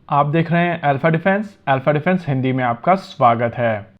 आप देख रहे हैं अल्फा डिफेंस हिंदी में आपका स्वागत है।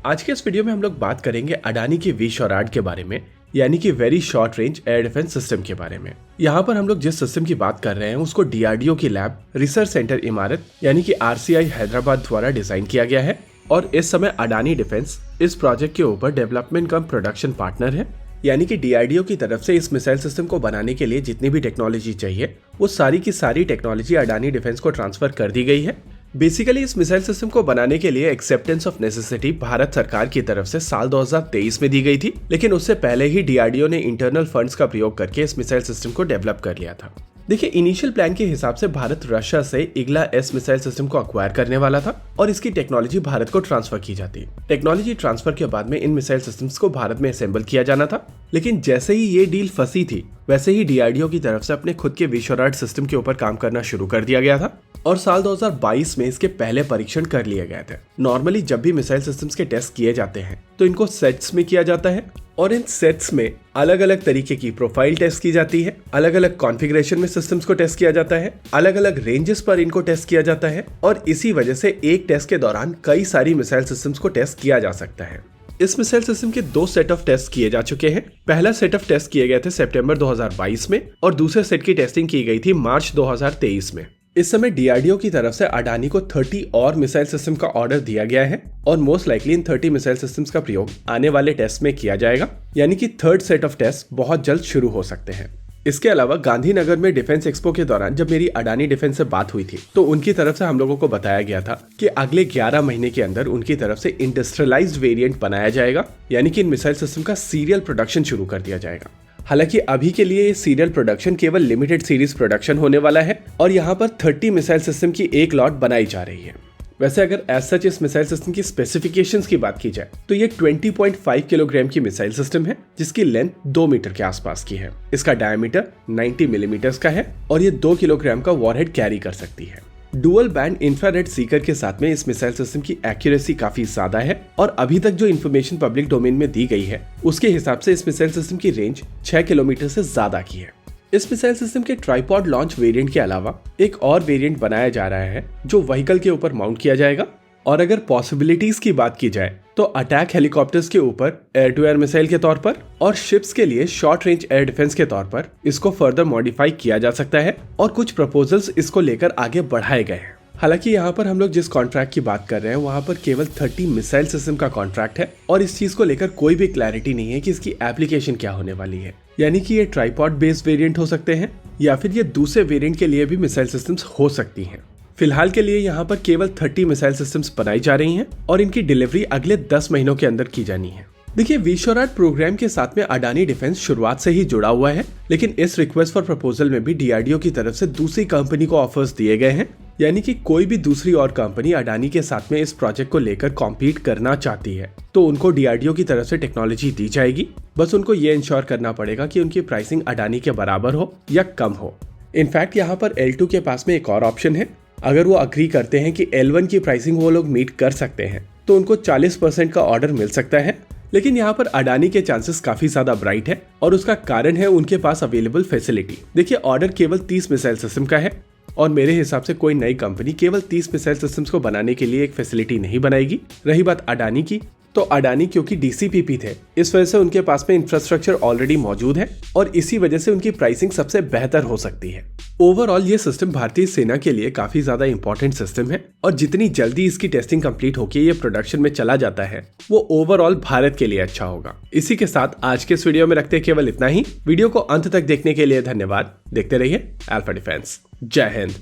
आज के इस वीडियो में हम लोग बात करेंगे अडानी की V-SHORAD के बारे में, यानी कि very short range air defence system के बारे में। यहाँ पर हम लोग जिस सिस्टम की बात कर रहे हैं उसको DRDO की लैब रिसर्च सेंटर इमारत यानी कि RCI हैदराबाद द्वारा डिजाइन किया गया है और इस समय अडानी डिफेंस इस प्रोजेक्ट के ऊपर डेवलपमेंट कम प्रोडक्शन पार्टनर है। यानी कि DRDO की तरफ से इस मिसाइल सिस्टम को बनाने के लिए जितनी भी टेक्नोलॉजी चाहिए वो सारी की सारी टेक्नोलॉजी अडानी डिफेंस को ट्रांसफर कर दी गई है। बेसिकली इस मिसाइल सिस्टम को बनाने के लिए एक्सेप्टेंस ऑफ नेसेसिटी भारत सरकार की तरफ से साल 2023 में दी गई थी, लेकिन उससे पहले ही DRDO ने इंटरनल फंड्स का प्रयोग करके इस मिसाइल सिस्टम को डेवलप कर लिया था। देखिए, इनिशियल प्लान के हिसाब से भारत रशिया से इग्ला एस मिसाइल सिस्टम को अक्वायर करने वाला था और इसकी टेक्नोलॉजी भारत को ट्रांसफर की जाती। टेक्नोलॉजी ट्रांसफर के बाद में इन मिसाइल सिस्टम्स को भारत में असेंबल किया जाना था, लेकिन जैसे ही ये डील फंसी थी वैसे ही DRDO की तरफ से अपने खुद के V-SHORAD सिस्टम के ऊपर काम करना शुरू कर दिया गया था और साल 2022 में इसके पहले परीक्षण कर लिए गए थे। नॉर्मली जब भी मिसाइल सिस्टम्स के टेस्ट किए जाते हैं तो इनको सेट्स में किया जाता है और इन सेट्स में अलग अलग तरीके की प्रोफाइल टेस्ट की जाती है, अलग अलग कॉन्फ़िगरेशन में सिस्टम्स को टेस्ट किया जाता है, अलग अलग रेंजेस पर इनको टेस्ट किया जाता है और इसी वजह से एक टेस्ट के दौरान कई सारी मिसाइल सिस्टम्स को टेस्ट किया जा सकता है। इस मिसाइल सिस्टम के 2 सेट ऑफ टेस्ट किए जा चुके हैं। पहला सेट ऑफ टेस्ट किए गए थे सितंबर 2022 में और दूसरे सेट की टेस्टिंग की गई थी मार्च 2023 में। इस समय DRDO की तरफ से अडानी को 30 और मिसाइल सिस्टम का ऑर्डर दिया गया है और मोस्ट लाइकली इन 30 मिसाइल सिस्टम्स का प्रयोग आने वाले टेस्ट में किया जाएगा, यानी कि थर्ड सेट ऑफ टेस्ट बहुत जल्द शुरू हो सकते हैं। इसके अलावा गांधीनगर में डिफेंस एक्सपो के दौरान जब मेरी अडानी डिफेंस से बात हुई थी तो उनकी तरफ से हम लोगों को बताया गया था कि अगले 11 महीने के अंदर उनकी तरफ से इंडस्ट्रियलाइज्ड वेरिएंट बनाया जाएगा, यानी कि इन मिसाइल सिस्टम का सीरियल प्रोडक्शन शुरू कर दिया जाएगा। हालांकि अभी के लिए ये सीरियल प्रोडक्शन केवल लिमिटेड सीरीज प्रोडक्शन होने वाला है और यहाँ पर 30 मिसाइल सिस्टम की एक लॉट बनाई जा रही है। वैसे अगर एज सच इस मिसाइल सिस्टम की स्पेसिफिकेशंस की बात की जाए तो ये 20.5 किलोग्राम की मिसाइल सिस्टम है जिसकी लेंथ 2 मीटर के आसपास की है। इसका डायमीटर 90 मिलीमीटर का है और ये 2 किलोग्राम का वॉरहेड कैरी कर सकती है। डुअल बैंड इंफ्रारेड सीकर के साथ में इस मिसाइल सिस्टम की एक्यूरेसी काफी ज्यादा है और अभी तक जो इन्फॉर्मेशन पब्लिक डोमेन में दी गई है उसके हिसाब से इस मिसाइल सिस्टम की रेंज 6 किलोमीटर से ज्यादा की है। इस मिसाइल सिस्टम के ट्राइपॉड लॉन्च वेरिएंट के अलावा एक और वेरिएंट बनाया जा रहा है जो व्हीकल के ऊपर माउंट किया जाएगा और अगर पॉसिबिलिटीज की बात की जाए तो अटैक हेलीकॉप्टर्स के ऊपर एयर टू एयर मिसाइल के तौर पर और शिप्स के लिए शॉर्ट रेंज एयर डिफेंस के तौर पर इसको फर्दर मॉडिफाई किया जा सकता है और कुछ प्रपोजल्स इसको लेकर आगे बढ़ाए गए हैं। हालांकि यहाँ पर हम लोग जिस कॉन्ट्रैक्ट की बात कर रहे हैं वहाँ पर केवल 30 मिसाइल सिस्टम का कॉन्ट्रैक्ट है और इस चीज को लेकर कोई भी क्लैरिटी नहीं है कि इसकी एप्लीकेशन क्या होने वाली है, यानी कि ये ट्राइपॉड बेस्ड वेरिएंट हो सकते हैं या फिर ये दूसरे वेरिएंट के लिए भी मिसाइल सिस्टम्स हो सकती हैं। फिलहाल के लिए यहाँ पर केवल 30 मिसाइल सिस्टम्स बनाई जा रही हैं और इनकी डिलीवरी अगले 10 महीनों के अंदर की जानी है। देखिए, V-SHORAD प्रोग्राम के साथ में अडानी डिफेंस शुरुआत से ही जुड़ा हुआ है, लेकिन इस रिक्वेस्ट फॉर प्रपोजल में भी DRDO की तरफ से दूसरी कंपनी को ऑफर्स दिए गए हैं, यानी कि कोई भी दूसरी और कंपनी अडानी के साथ में इस प्रोजेक्ट को लेकर कॉम्पीट करना चाहती है तो उनको DRDO की तरफ से टेक्नोलॉजी दी जाएगी। बस उनको ये इंश्योर करना पड़ेगा कि उनकी प्राइसिंग अडानी के बराबर हो या कम हो। इनफैक्ट यहाँ पर L2 के पास में एक और ऑप्शन है। अगर वो अग्री करते हैं कि L1 की प्राइसिंग वो लोग मीट कर सकते हैं तो उनको 40% का ऑर्डर मिल सकता है, लेकिन यहाँ पर अडानी के चांसेस काफी ज्यादा ब्राइट है और उसका कारण है उनके पास अवेलेबल फैसिलिटी। देखिए, ऑर्डर केवल 30 मिसाइल सिस्टम का है और मेरे हिसाब से कोई नई कंपनी केवल 30 मिसाइल सिस्टम्स को बनाने के लिए एक फैसिलिटी नहीं बनाएगी। रही बात अडानी की, तो अडानी क्योंकि DCPP थे इस वजह से उनके पास में इंफ्रास्ट्रक्चर ऑलरेडी मौजूद है और इसी वजह से उनकी प्राइसिंग सबसे बेहतर हो सकती है। ओवरऑल ये सिस्टम भारतीय सेना के लिए काफी ज्यादा इंपॉर्टेंट सिस्टम है और जितनी जल्दी इसकी टेस्टिंग कंप्लीट होकर ये प्रोडक्शन में चला जाता है वो ओवरऑल भारत के लिए अच्छा होगा। इसी के साथ आज के इस वीडियो में रखते केवल इतना ही। वीडियो को अंत तक देखने के लिए धन्यवाद। देखते रहिए अल्फा डिफेंस। जय हिंद।